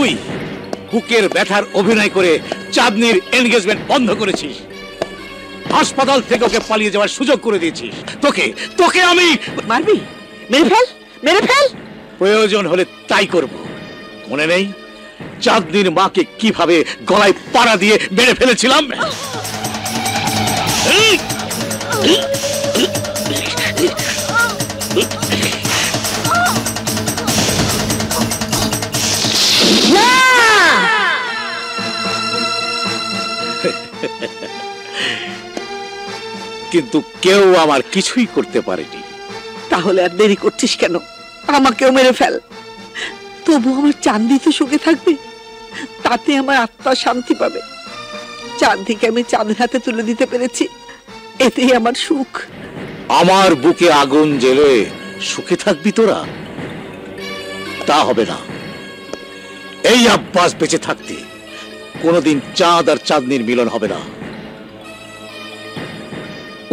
তুই বুকের ব্যথার অভিনয় করে চাঁদনির এনগেজমেন্ট বন্ধ করেছিস, হাসপাতাল থেকে ওকে পালিয়ে যাওয়ার সুযোগ করে দিয়েছিস। তোকে তোকে আমি মারবি? মেরে ফেল, মেরে ফেল। প্রয়োজন হলে তাই করব। মনে নেই চাঁদনির মাকে কিভাবে গলায় পাড়া দিয়ে মেরে ফেলেছিলাম? কিন্তু কেউ আমার কিছুই করতে পারেনি। তাহলে আর দেরি করছিস কেন? আমাকেও মেরে ফেল, তবু আমার চাঁদনি তো সুখে থাকবে, তাতে আমার আত্মা শান্তি পাবে। চাঁদনিকে আমি চাঁদের হাতে তুলে দিতে পেরেছি, এতেই আমার সুখ। আমার বুকে আগুন জ্বেলে সুখে থাকবি তোরা? তা হবে না। এই আব্বাস বেঁচে থাকতে কোনোদিন চাঁদ আর চাঁদনির মিলন হবে না।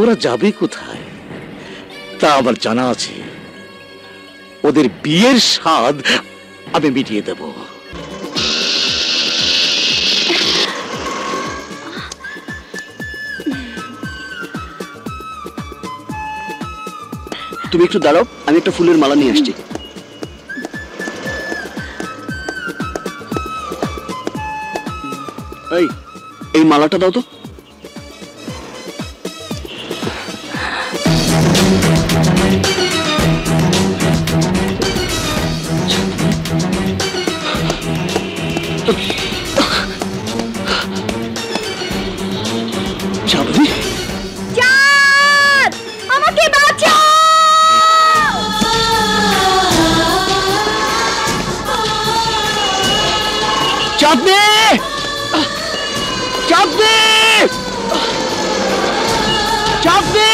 ওরা যাবে কোথায় তা আমার জানা আছে। ওদের বিয়ের স্বাদ আমি মিটিয়ে দেব। তুমি একটু দাঁড়াও, আমি একটা ফুলের মালা নিয়ে আসছি। এই মালাটা দাও তো। আমাকে বাঁচাও! চাঁদনি! চাঁদনি! চাঁদনি!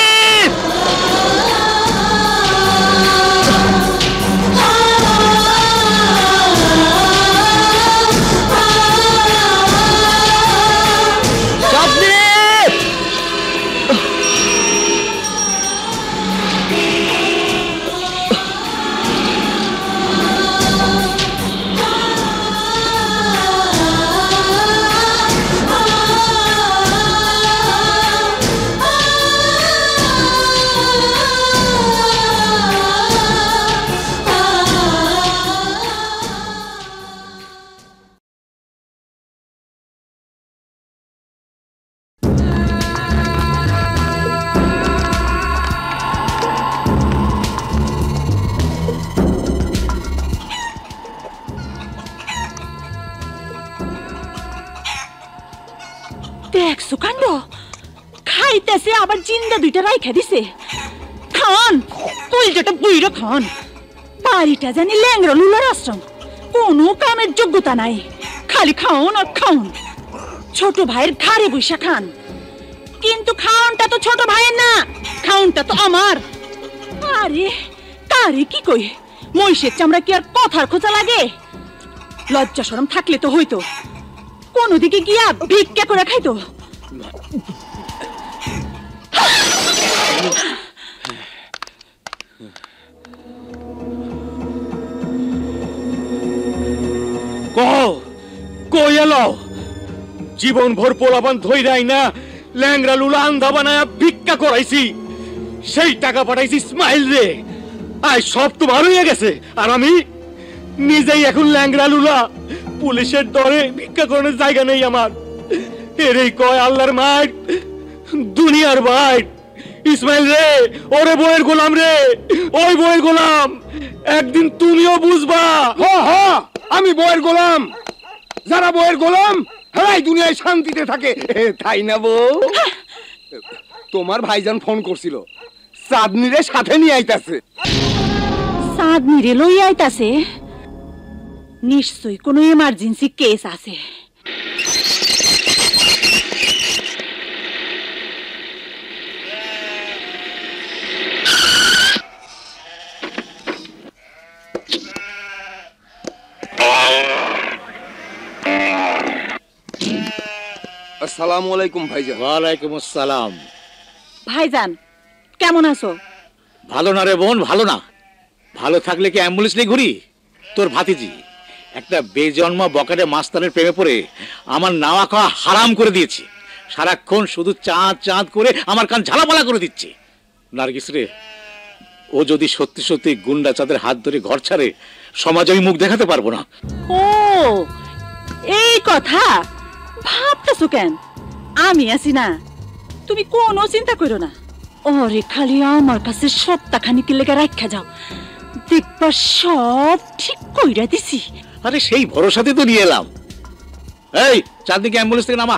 দেখছো কাণ্ড, খাইতেছে আবার জিন্দা দুইটা রাইখা দিছে। খান কলজাটা বুইরা খান। বাড়িটা জানি ল্যাংড়া লুলার আশ্রম, কোনো কামের যোগ্যতা নাই, খালি খাওন আর খাওন। ছোট ভাইয়ের ঘাড়ে বৈশা খান, কিন্তু খাওনটা তো ছোট ভাইয়ের না, খাওনটা তো আমার। আরে তারে কি কই, মহিষের চামড়া কি আর কথার খোঁচা লাগে? লজ্জা শরম থাকলে তো হইতো কোন দিকে গিয়া ভিক্ষা করে খাইতো। কই এলো? জীবন ভর পোলাপান ধইরাই না ল্যাংরা লুলা আন্ধা বানায়া ভিক্ষা করাইছি, সেই টাকা পাঠাইছি ইসমাইল রে। আয় সব তোমার হয়ে গেছে, আর আমি নিজেই এখন ল্যাংরা লুলা। পুলিশের ডরে ভিক্ষা করানোর জায়গা নেই আমার। এরই কয় আল্লাহর মার, দুনিয়ার ভাই। ইসমাইল রে, ওরে বইয়ের গোলাম রে, ওই বইয়ের গোলাম। একদিন তুমিও বুঝবা। আমি বইয়ের গোলাম। যারা বইয়ের গোলাম হ্যাঁ দুনিয়ায় শান্তিতে থাকে, তাই না বউ? তোমার ভাইজান ফোন করছিল, চাঁদনিরে সাথে নিয়ে আইতাছে। চাঁদনিরে লই আইতাছে? নিশ্চয়ই কোনো এমার্জেন্সি কেস আছে। আসসালামু আলাইকুম ভাইজান। ওয়ালাইকুম আসসালাম। ভাইজান কেমন আছো? ভালো না রে বোন, ভালো না। ভালো থাকলে কি অ্যাম্বুলেন্স নিয়ে ঘুরি? তোর ভাতিজি একটা বেজন্মা বকাটে মাস্তানের প্রেমে পড়ে আমার নাওয়া খাওয়া হারাম করে দিয়েছে। সারাক্ষণ শুধু চাঁদ চাঁদ করে আমার কান ঝালাপালা করে দিচ্ছে। নার্গিস রে, ও যদি সত্যি সত্যি গুন্ডা চাঁদের হাত ধরে ঘর ছাড়ে, সমাজে আমি মুখ দেখাতে পারবো না। ও এই কথা ভাবতেছো কেন? আমি আছি না, তুমি কোনো চিন্তা করো না। ওরে খালি আমার কাছে সপ্তাহখানিক লেগে রাখা যাও, দেখবা সব ঠিক কইরা দিছি। আরে সেই ভরসাতে তো নিয়ে এলাম। এই চাঁদনিকে অ্যাম্বুলেন্স থেকে নামা।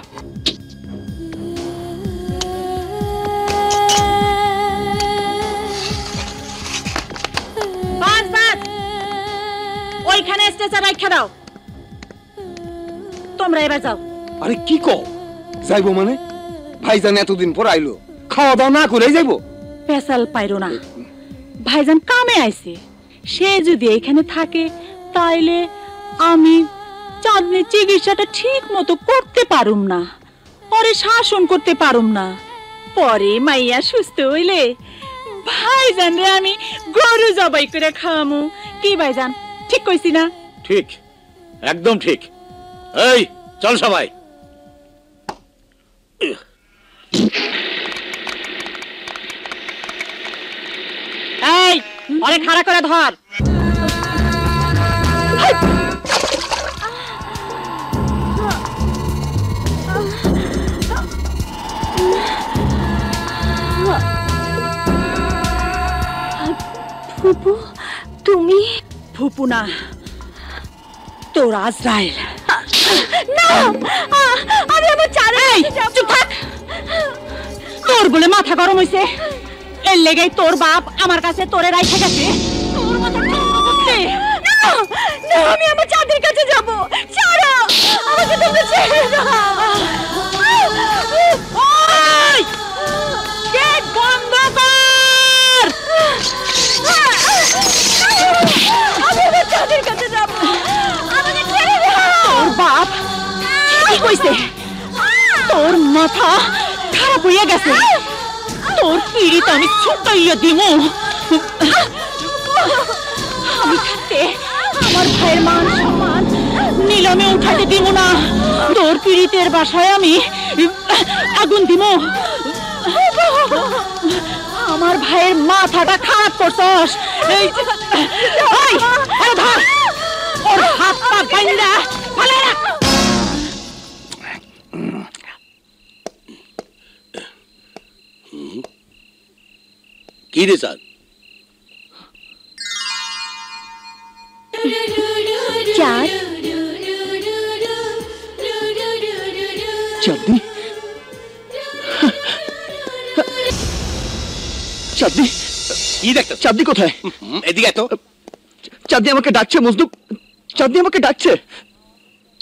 বাস বাস, ওইখানে স্টেশন রাখা দাও। তোমরা এবার যাও। আরে কি কও? যাইবো মানে? ভাইজান এতদিন পর আইলো, খাওয়া দাওয়া না করে যাইবো? পেশাল পাইরো না, ভাইজান কামে আইছে। সে যদি এখানে থাকে তাইলে আমি চাঁদনির চিকিৎসাটা ঠিক মতো করতে পারুম না, পরে শাসন করতে পারুম না। পরে মাইয়া সুস্থ হইলে ভাইজান রে আমি গরু জবাই করে খাওয়ামু। কি ভাইজান, ঠিক কইছি না? ঠিক, একদম ঠিক। এই চল সবাই। এই অনেক খাড়া করে ধর। ফুপু তুমি? ফুপু না, তোর আজরাইল। না, আমি আমার চারে চুপ থাক। তোর বলে মাথা গরম হইছে, এর লেগেই তোর বাপ আমার কাছে তোরে রাইখে গেছে। তোর মাথা ঠান্ডা করতে। না না, আমি আমার চাঁদের কাছে যাব। ছাড়ো আমাকে, তুমি ছেড়ে দাও। ওই গেট বন্ধ কর। আমি আমার চাঁদের কাছে যাব, আমাকে ছেড়ে দাও। তোর বাপ কি কইছে? তোর মাথা খারাপ হইয়া গেছে, তোর পিড়িত আমি ছুটাইয়া দিব। আমি থাকতে আমার ভাইয়ের মান সম্মান নিলামে উঠাতে দিব না। তোর পিড়িতের বাসায় আমি আগুন দিব। আমার ভাইয়ের মাথাটা খারাপ করছস। এই ধর, ওর হাত পা বাইন্দা ফালাই রাখ। কি রে চাঁদ? চাঁদ, চাঁদনি, চাঁদনি, কি দেখতে? চাঁদনি কোথায়? এদিকে তো। চাঁদনি আমাকে ডাকছে মজনু, চাঁদনি আমাকে ডাকছে,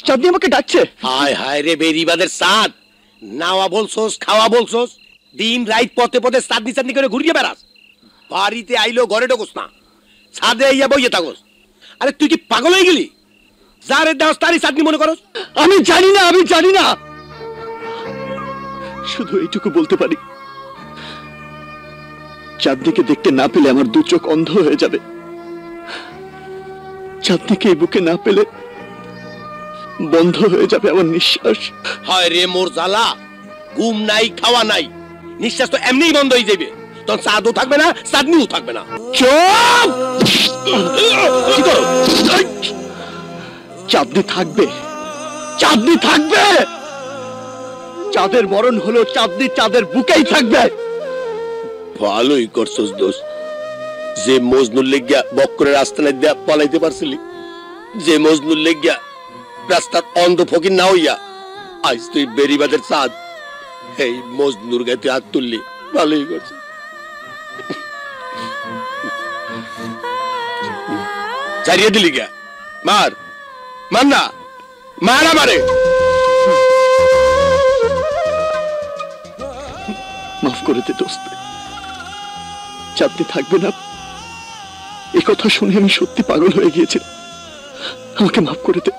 চাঁদনি আমাকে ডাকছে। হায় হায় রে বেরিবাদের চাঁদ, নাওয়া বলছোস, খাওয়া বলছোস, দিন রাত পথে পথে চাঁদনি চাঁদনি করে ঘুরিয়ে বেড়াস। বাড়িতে আইলো ঘরে ঢোকস না, ছাদে আইয়া বইয়ে থাকস। আরে তুই কি পাগল হয়ে গেলি? যারে দেওয়াস তারই চাঁদনি মনে করস? আমি জানি না, আমি জানি না, শুধু এইটুকু বলতে পারি, চাঁদনিকে দেখতে না পেলে আমার দু চোখ অন্ধ হয়ে যাবে। চাঁদনিকে এই বুকে না পেলে বন্ধ হয়ে যাবে আমার নিঃশ্বাস। হায় রে মোর জ্বালা, ঘুম নাই, খাওয়া নাই, নিঃশ্বাস তো এমনিই বন্ধ হয়ে যাবে। তখন চাঁদও থাকবে না, চাঁদনিও থাকবে না। চুপ! কি করো? চাঁদনি থাকবে, চাঁদনি থাকবে। চাঁদের মরণ হলো চাঁদনি চাঁদের বুকেই থাকবে। ভালোই করছস দোষ, যে মজনুর লেগিয়া বক্করের আস্তানা দিয়া পালাইতে পারছিলি, যে মজনুর লেগিয়া রাস্তার অন্ধ ফকির না হইয়া আজ তুই বেরিবাদের চাঁদ, এই মজনুর গায়ে হাত তুললি, ভালোই করছিস। ছাড়িয়ে দিলি গা, মার মার না, মার আমারে। মাফ করে দে দোস্ত, চাঁদনি থাকবে না এ কথা শুনে আমি সত্যি পাগল হয়ে গিয়েছিলাম। আমাকে মাফ করে দে।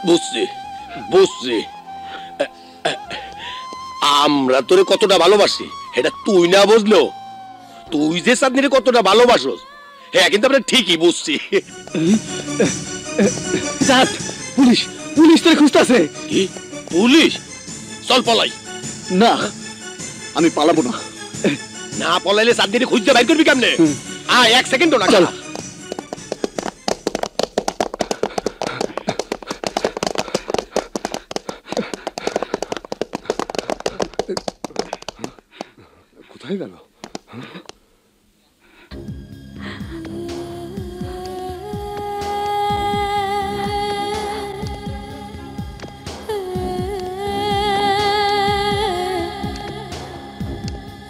বুঝছি বুঝছি, আমরা তোরে কতটা ভালোবাসি এটা তুই না বুঝলো, তুই যে চাঁদনিরে কতটা ভালোবাসোস হ্যাঁ কিন্তু আমরা ঠিকই বুঝছি। চাঁদ, পুলিশ পুলিশ তোরে খুঁজতেছে। কি পুলিশ? চল পলাই। না, আমি পালাবো না। না পলাইলে চাঁদনি খুঁজতে বাইর করবি কেমনে? এক সেকেন্ডও না। চল। কোথায় গেল?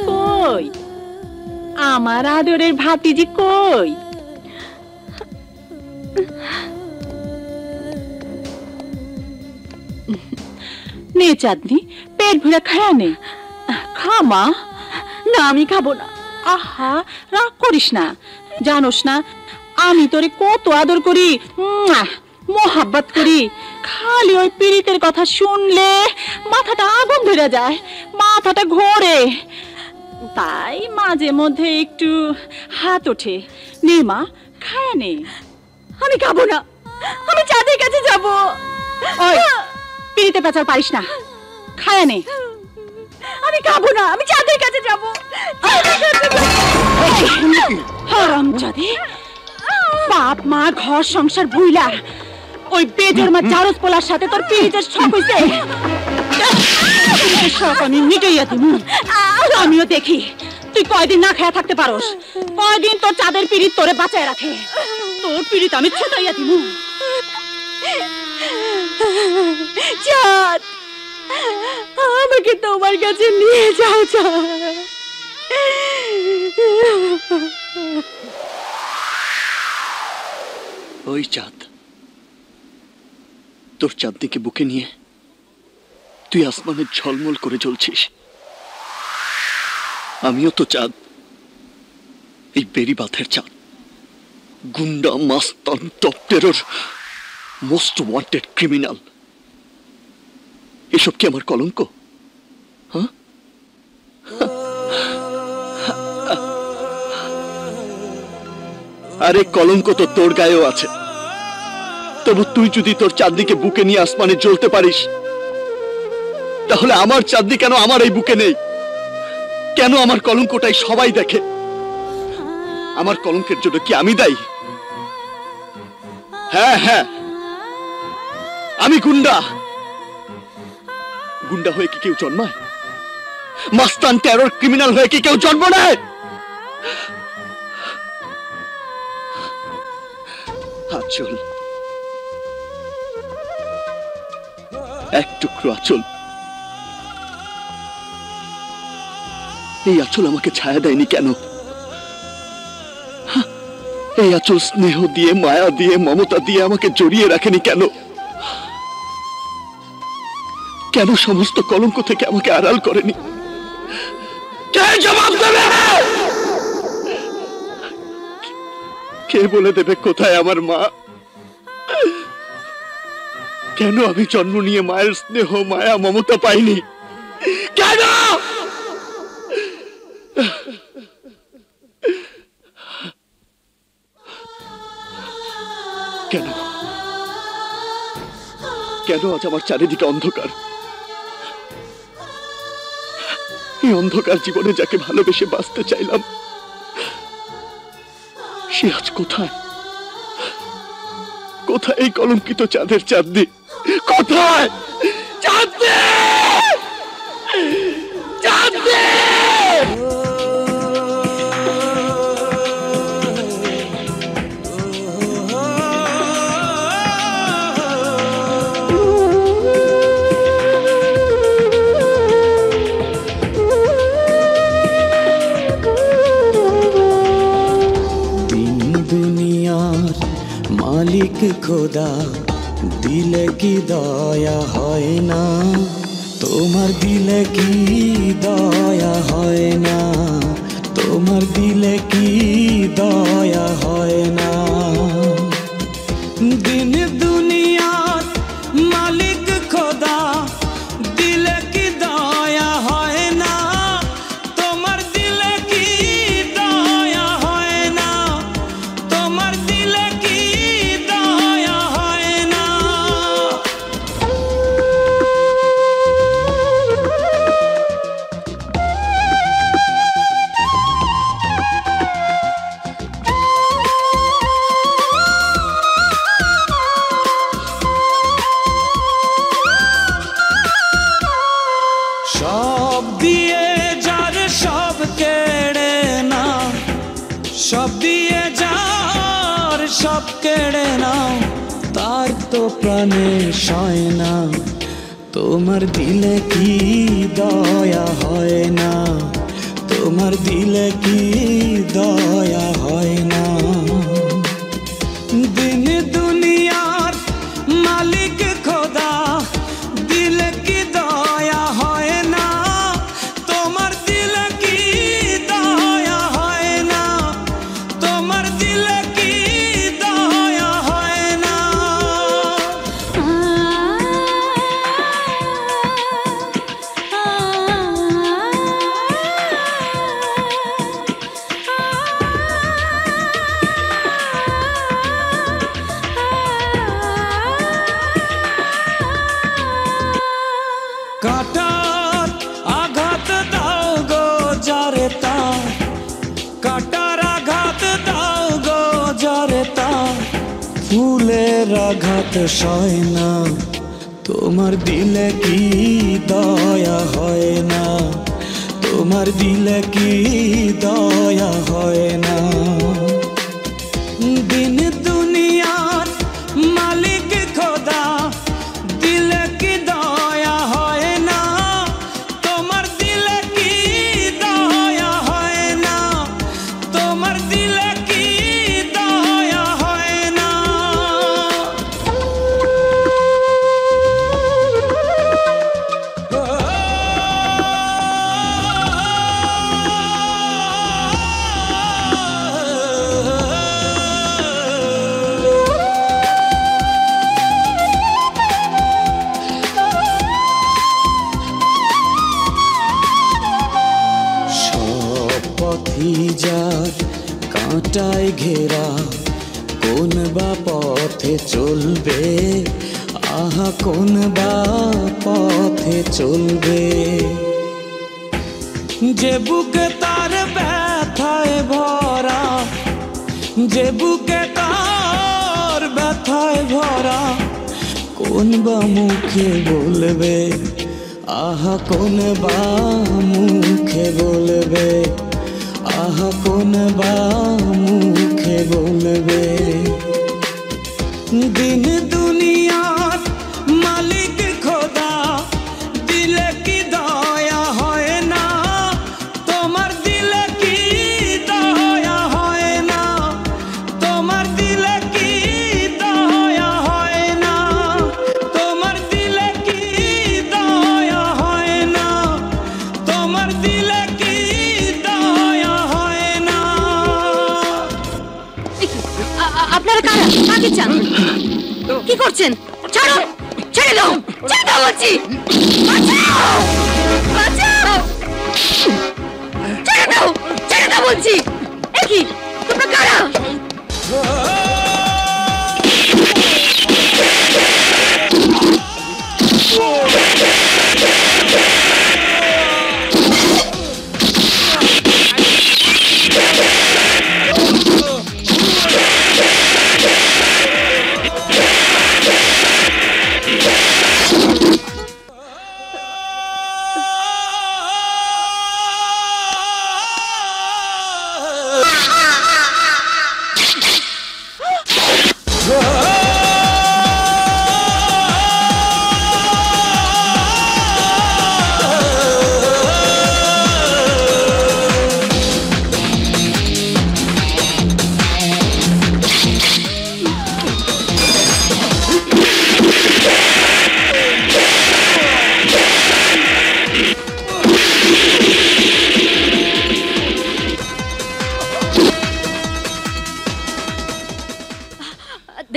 কই আমার আদরের ভাতিজি কই? নে চাঁদনি, পেট ভরে খায়া নে। খা মা। না আমি খাবো না। আহা রাগ করিস না, জানোস না আমি তোরে কত আদর করি, মোহাব্বত করি। খালি ওই পীড়িতের কথা শুনলে মাথাটা আগুন ধরে যায়, মাথাটা ঘোরে। তাই মাঝে মধ্যে একটু হাত ওঠে। নে মা, খায়া নে। আমি খাবো না, আমি চাঁদের কাছে যাব। ওই পীড়িতে পেঁচাল পারিস না, খায়া নে। আমি খাবো না, আমি চাঁদের কাছে যাব। হারামজাদে, বাপ মা ঘর সংসার ভুইলা ওই বেজর মা জারজ পোলার সাথে তোর পীড়িতের শখ হইছে। শখ আমি মিটাইয়া দিব। আমিও দেখি তুই কয়দিন না খেয়া থাকতে পারোস, কয়দিন তোর চাঁদের পীড়িত তোরে বাঁচায় রাখে। তোর পীড়িত আমি ছুটাইয়া দিব। চাঁদ, আমাকে তোমার কাছে নিয়ে যাও চাঁদ। ওই চাঁদ, তোর চাঁদনিকে বুকে নিয়ে তুই আসমানের ঝলমল করে জ্বলছিস। আমিও তো চাঁদ, এই বেরিবাঁধের চাঁদ। গুন্ডা, মাস্তান, top terror, most wanted criminal. এসব কি আমার কলঙ্ক? হ্যাঁ, আরে কলঙ্ক তো তোর গায়েও আছে। তবু তুই যদি তোর চাঁদনিকে বুকে নিয়ে আসমানে জ্বলতে পারিস, তাহলে আমার চাঁদনি কেন আমার এই বুকে নেই? কেন আমার কলঙ্কটাই সবাই দেখে? আমার কলঙ্কের জন্য কি আমি দায়ী? হ্যাঁ হ্যাঁ, আমি গুন্ডা। গুন্ডা হয়ে কি কেউ জন্মায়? মাস্তান, টেরর, ক্রিমিনাল হয়ে কি কেউ জন্ম নেয়? আচল, এক টুকরো আচল, এই আচল আমাকে ছায়া দেয়নি কেন? এই আচল স্নেহ দিয়ে, মায়া দিয়ে, মমতা দিয়ে আমাকে জড়িয়ে রাখেনি কেন? কেন সমস্ত কলঙ্ক থেকে আমাকে আড়াল করেনি? কে জবাব দেবে? কে বলে দেবে কোথায় আমার মা? কেন আমি জন্ম নিয়ে মায়ের স্নেহ, মায়া, মমতা পাইনি? কেন? কেন কেন আজ আমার চারিদিকে অন্ধকার? এই অন্ধকার জীবনে যাকে ভালোবেসে বাঁচতে চাইলাম, সে আজ কোথায়? কোথায় এই কলঙ্কিত চাঁদের চাঁদনি? কোথায় চাঁদনি? চাঁদনি! মালিক খোদা দিলে কি দয়া হয় না? তোমার দিলে কি দয়া হয় না? তোমার দিলে কি দয়া হয় না? দিন দুনিয়ার মালিক খোদা দিলে কি দয়া হয় না? তোমার দিলে কি দয়া হয় না? তোমার দিলে কি দয়া হয় সব দিয়ে যার সব কেড়ে নাও, তার তো প্রাণে সয় না। তোমার দিলে কি দয়া হয় না, তোমার দিলে কি দয়া হয় না। দিন দুনিয়ার মালিক খোদা, দিলে কি দয়া হয় না, তোমার দিলে কি দয়া হয় না, তোমার দিলে কি দয়া হয় না। কাটার আঘাত দাও গো যারে তার, কাটার আঘাত দাও গো যারে তার, ফুলের আঘাত সয় না, তোমার দিলে কি দয়া হয় না, তোমার দিলে কি দয়া হয় না। দিন দুনিয়ার মালিক খোদা, দিলে কি দয়া হয় না, তোমার দিলে কি দয়া হয় না, তোমার দিলে কি দয়া হয় না। সব পথই যার কাঁটায় ঘেরা, কোন বা পথে চলবে, আহা কোন বা পথে চলবে। যে বুকে তার ব্যথায় ভরা, যে বুকে তার ব্যথায় ভরা, কোন বা মুখে বলবে, আহা কোন বা মুখে বলবে, আহা কোন বা মুখে বলবে। দিন দুনিয়ার মালিক খোদা, দিলে কি দয়া হয় না, তোমার দিলে কি দয়া হয় না, তোমার দিলে কি দয়া হয় না, তোমার দিলে কি দয়া হয় না, তোমার দিলে কি দয়া হয় না। আপনারা কারা, কাকে চান, কি করছেন? ছাড়ো, ছেড়ে দাও, ছেড়ে দাও বলছি, বাঁচাও, বাঁচাও, ছেড়ে দাও, ছেড়ে দাও বলছি। এ কি, তোমরা কারা?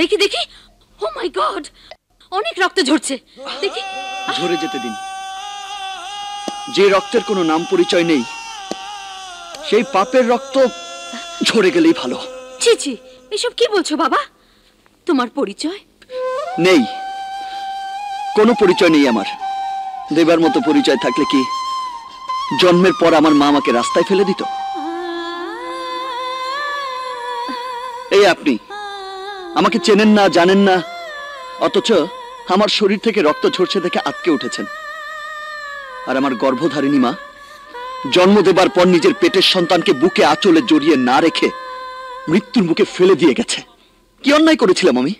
দেখি দেখি, ও মাই গড, অনেক রক্ত ঝরছে, দেখি। ঝরে যেতে দিন। যে রক্তের কোনো নাম পরিচয় নেই, সেই পাপের রক্ত ঝরে গেলেই ভালো। ছি ছি, এসব কি বলছো বাবা? তোমার পরিচয় নেই, কোনো পরিচয় নেই আমার। দেবার মতো পরিচয় থাকলে কি জন্মের পর আমার মা আমাকে রাস্তায় ফেলে দিত? এই আপনি আমাকে চেনেন না, জানেন না, অথচ আমার শরীর থেকে রক্ত ঝরছে দেখে আটকে উঠেছেন। আর আমার গর্ভধারিণী মা জন্ম দেবার পর নিজের পেটের সন্তানকে বুকে আঁচলে জড়িয়ে না রেখে মৃত্যুর মুখে ফেলে দিয়ে গেছে। কি অন্যায় করেছিলাম আমি?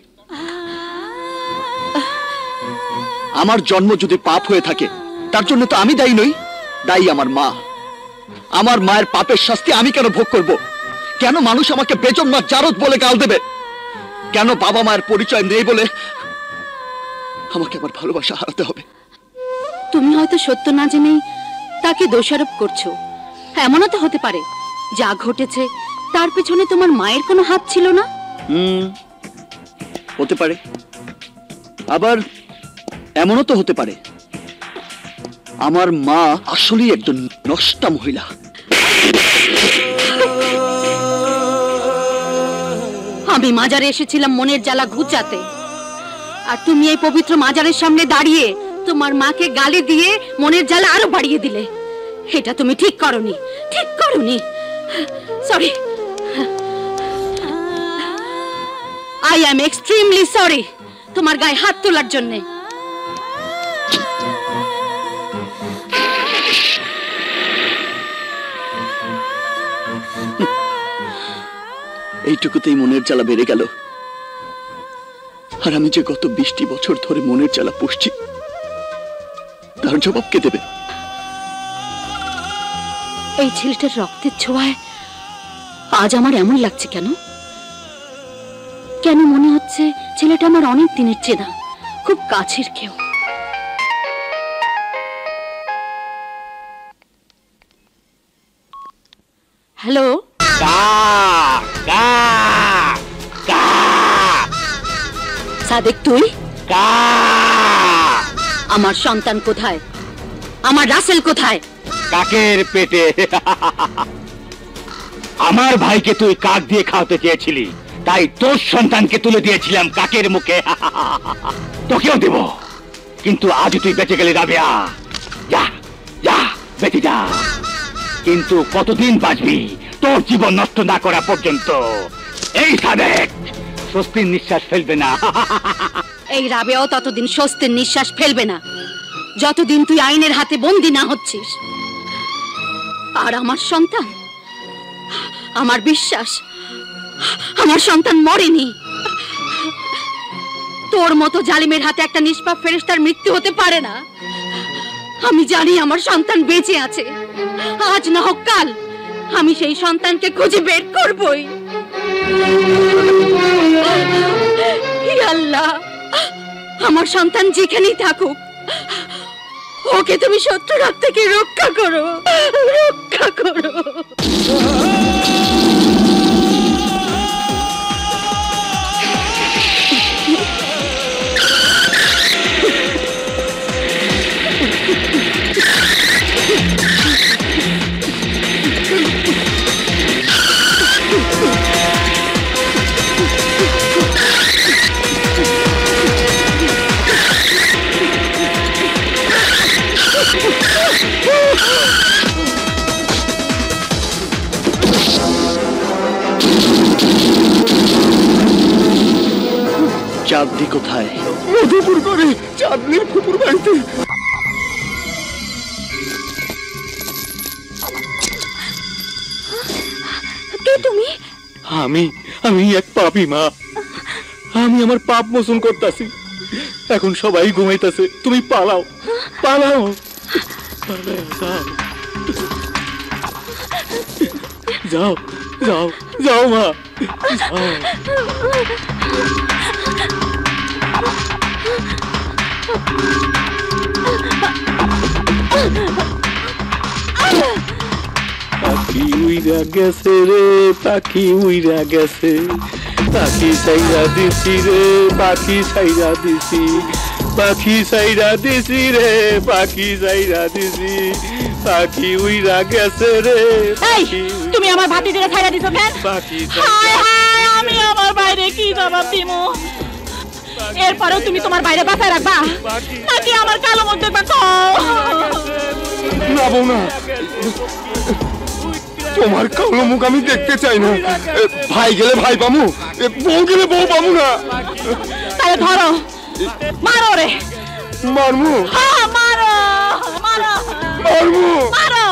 আমার জন্ম যদি পাপ হয়ে থাকে তার জন্য তো আমি দায়ী নই, দায়ী আমার মা। আমার মায়ের পাপের শাস্তি আমি কেন ভোগ করব? কেন মানুষ আমাকে বেজন্মা জারদ বলে গাল দেবে? কেন বাবা মায়ের পরিচয় নেই বলে আমাকে আমার ভালোবাসা হারাতে হবে? তুমি হয়তো সত্য না জেনেই তাকে দোষারোপ করছো। এমনও তো হতে পারে যা ঘটেছে তার পেছনে তোমার মায়ের কোনো হাত ছিল না। হতে পারে, আবার এমনও তো হতে পারে আমার মা আসলেই একজন নষ্টা মহিলা। আমি মাজারে এসেছিলাম মনের জ্বালা ঘুচাতে, আর তুমি এই পবিত্র মাজারের সামনে দাঁড়িয়ে তোমার মাকে গালি দিয়ে মনের জ্বালা আরো বাড়িয়ে দিলে। এটা তুমি ঠিক করনি, ঠিক করনি। Sorry, I am extremely sorry তোমার গায়ে হাত তোলার জন্য। এইটুকুতেই মনের জ্বালা বেড়ে গেল। আর আমি যে গত 20টি বছর ধরে মনের জ্বালা পুষছি, তার জবাব কে দেবে? এই ছেলেটার রক্তের ছোঁয়ায় আজ আমার এমন লাগছে কেন? কেন মনে হচ্ছে ছেলেটা আমার অনেক দিনের চেনা, খুব কাছের কেউ। হ্যালো, সাদেক তুই? আমার সন্তান কোথায়? আমার রাসেল কোথায়? কাকের পেটে। আমার ভাইকে তুই কাক দিয়ে খাওয়াতে চেয়েছিলি, তাই তোর সন্তানকে তুলে দিয়েছিলাম কাকের মুখে। তোকেও দেব, কিন্তু আজ তুই বেঁচে গেলি রাবেয়া। যা যা, বেঁচে যা। কিন্তু কতদিন বাঁচবি তোর জীবন নষ্ট না করা পর্যন্ত? এই সাদেক স্বস্তির নিঃশ্বাস ফেলবে না। এই রাবেয়াও ততদিন স্বস্তির নিঃশ্বাস ফেলবে না যতদিন তুই আইনের হাতে বন্দী না হচ্ছিস। আর আমার সন্তান, আমার বিশ্বাস আমার সন্তান মরেনি। তোর মতো জালিমের হাতে একটা নিষ্পাপ ফেরেশতার মৃত্যু হতে পারে না। আমি জানি আমার সন্তান বেঁচে আছে। আজ না হোক কাল আমি সেই সন্তানকে খুঁজে বের করবই। হে আল্লাহ, আমার সন্তান যেখানেই থাকুক ওকে তুমি শত্রুর হাত থেকে রক্ষা করো, রক্ষা করো। চাঁদনি কোথায়? মধুপুর করে চাঁদনির ফুপুর বাড়িতে। কে তুমি? আমি এক পাপী মা। আমি আমার পাপ মোচন করতেছি। এখন সবাই ঘুমাইতেছে, তুমি পালাও, পালাও, যাও যাও যাও মা, যাও। পাখি উইরা গেছে রে, পাখি উইরা গেছে, পাখি সাইরা দিছি রে, পাখি সাইরা দিছি, পাখি সাইরা দিছি রে, পাখি সাইরা দিছি, পাখি উইরা গেছে রে। তুমি আমার ভাতিজিরে ছাইরা দিছো কেন? পাখি আমি আমার বাইরে কি জবাব দিমু? এরপরেও তুমি তোমার বাইরে বাঁচায় রাখবা নাকি আমার কালো মুখ দেখবা? না বউ না, তোমার কালো মুখ আমি দেখতে চাই না। ভাই গেলে ভাই পামু, বউ গেলে বউ পামু না। তাহলে ধরো, মারো রে। মারমু? হ্যাঁ মারো, মারো, মারমু, মারো।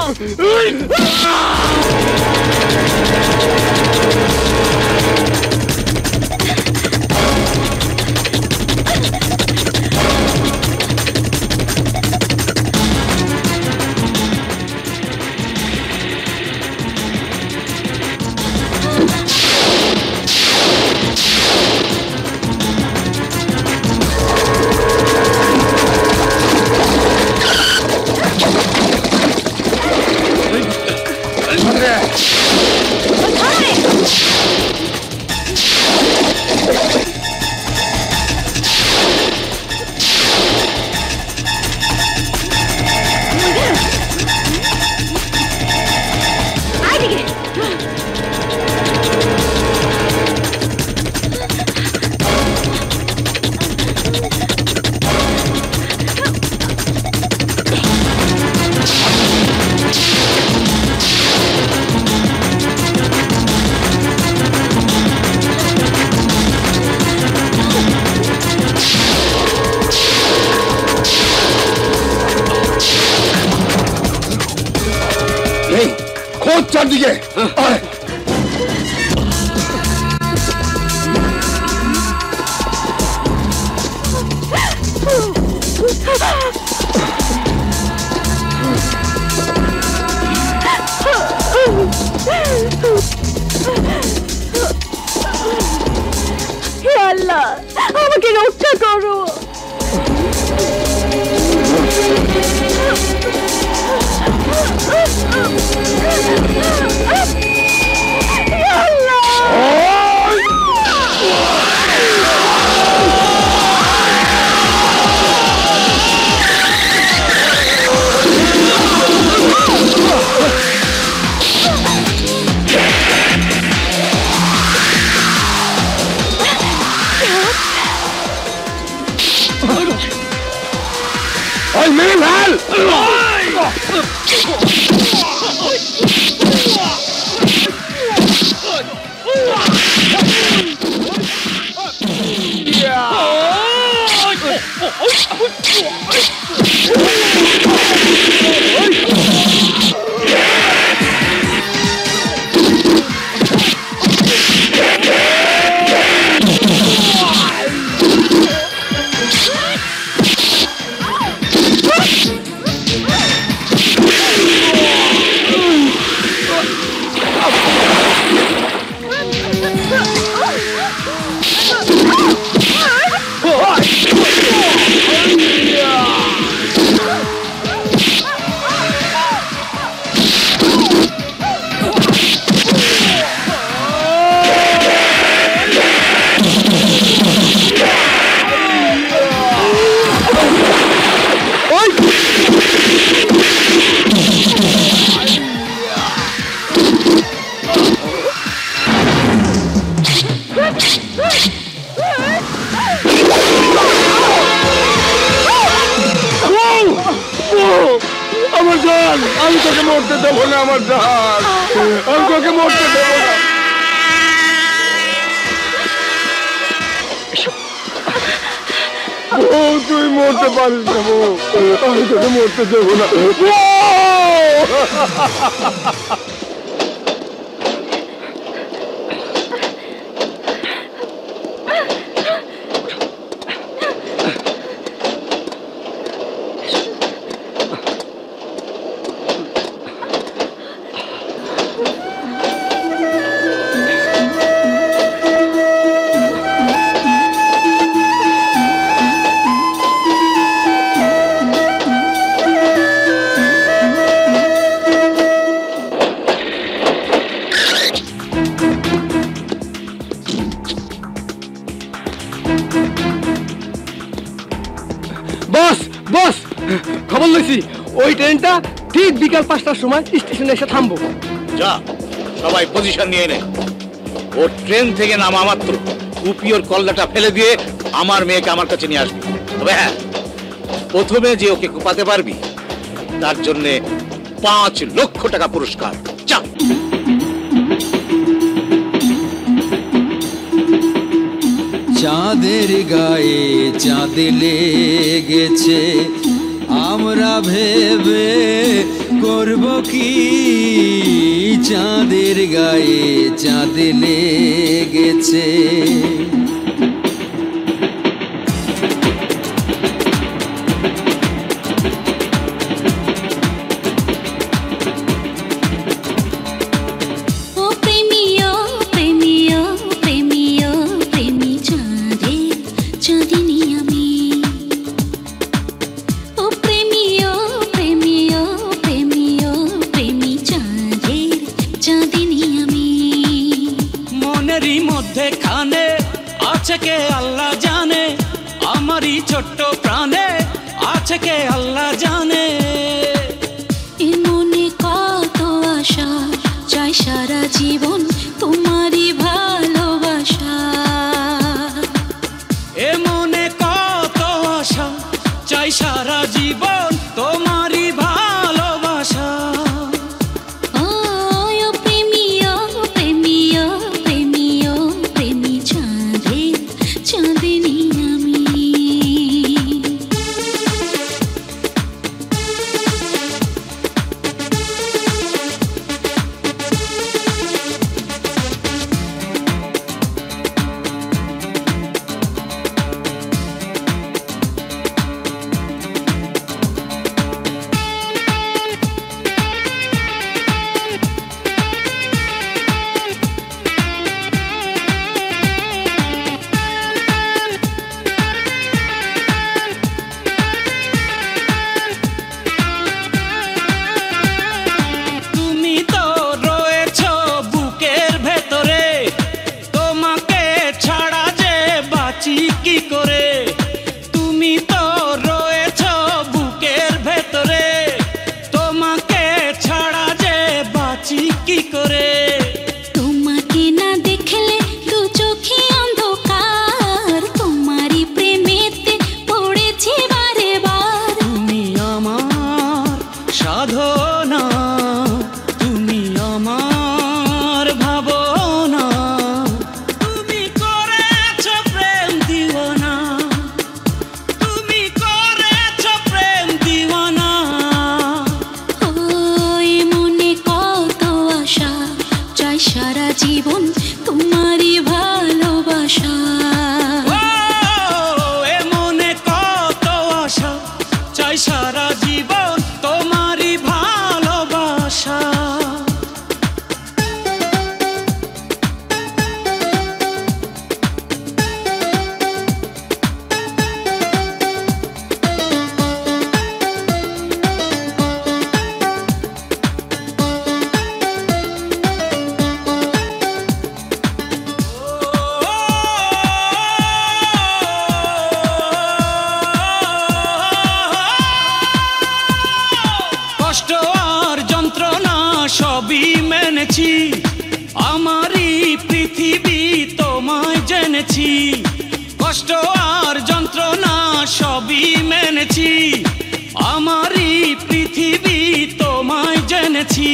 হে আল্লাহ, আমাকে রক্ষা করো। ওই মেরে ফেল। আমার জান, আমি তোকে মরতে দেবো না। আমার জান, আমি তোকে মরতে দেবো না। তুই মরতে পারিস না বউ, আমি তোকে মরতে দেবো না। বস বস, খবর লইছি, ওই ট্রেনটা ঠিক বিকাল 5টার সময় স্টেশনে এসে থামবো। যা, সবাই পজিশন নিয়ে নে। ও ট্রেন থেকে নামা মাত্র কুপিওর কল্লাটা ফেলে দিয়ে আমার মেয়েকে আমার কাছে নিয়ে আসবি। তবে হ্যাঁ, প্রথমে যে ওকে কুপাতে পারবি তার জন্য 5 লক্ষ টাকা পুরস্কার। যা। চাঁদের গায়ে চাঁদ লেগেছে, আমরা ভেবে করব কি? চাঁদের গায়ে চাঁদ লেগেছে। কে আল্লাহ জানে, আমারই ছোট্ট প্রাণে আছে কে আল্লাহ জানে। এ মনে কত আশা, চাই সারা জীবন তোমারই ভালোবাসা। এ মনে কত আশা, চাই সারা জীবন তোমারই ভালোবাসা। চাই সারা জীবন তোমারই ভালোবাসা। এ মনে কত আশা, চাই সারা জীবন তোমারই ভালোবাসা। কষ্ট আর যন্ত্রণা সবই মেনেছি, আমারই পৃথিবী তোমায় জেনেছি। কষ্ট আর যন্ত্রণা সবই মেনেছি, আমারই পৃথিবী তোমায় জেনেছি।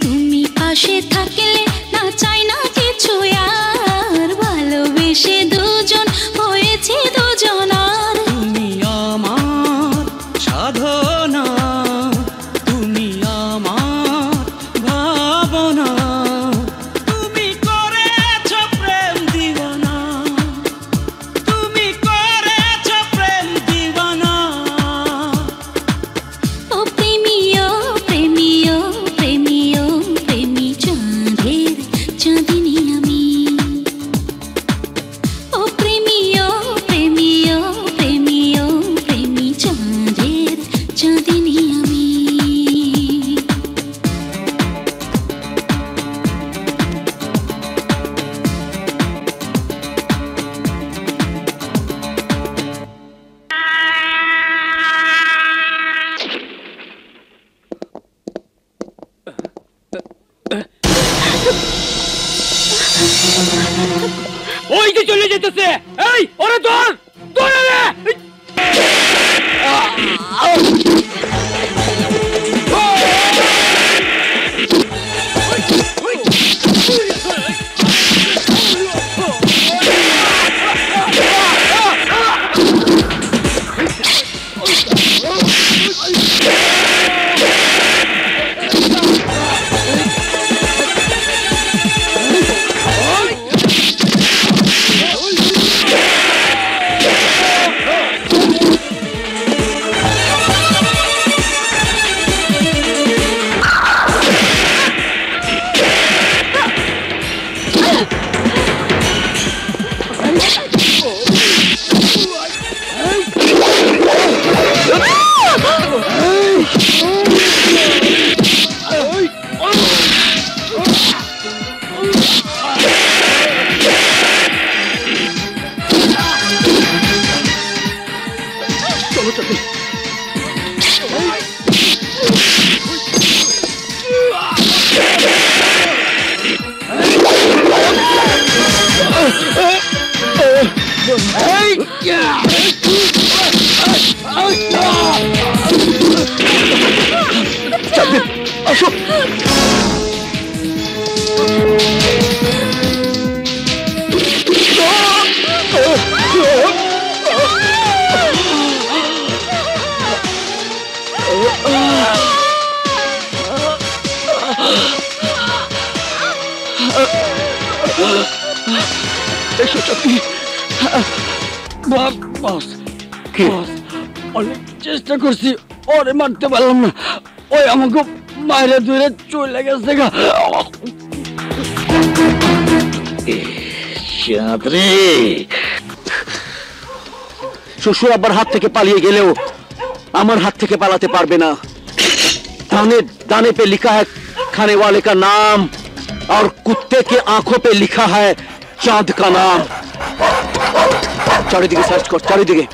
তুমি পাশে থাকলে না চাই না কিছু আর, ভালোবেসে দুজন হয়েছি দুজনার। তুমি আমার সাধনা, তুমি আমার ভাবনা, তুমি করেছ প্রেম দিওয়ানা, তুমি করেছ প্রেম দিওয়ানা। ও প্রেমিও প্রেমিও প্রেমিও প্রেমী চাঁদের চাঁদিনী আমি। ও প্রেমিও প্রেমিও প্রেমিও প্রেমী চাঁদের চাঁদিনী আমি। ওই যে চলে যেতেছে, এই ওরে ধর, ধরে রে। অনেক চেষ্টা করছি, ওরে মারতে পারলাম না, ওই আমাকে বাইরে দূরে চলে গেছে। শ্বশুর আব্বার হাত থেকে পালিয়ে গেলেও আমার হাত থেকে পালাতে পারবে না। दाने दाने पे लिखा है खाने वाले का नाम और कुत्ते के आंखों पे लिखा है चांद का नाम। चारिदिके सर्च कर, चारिदिके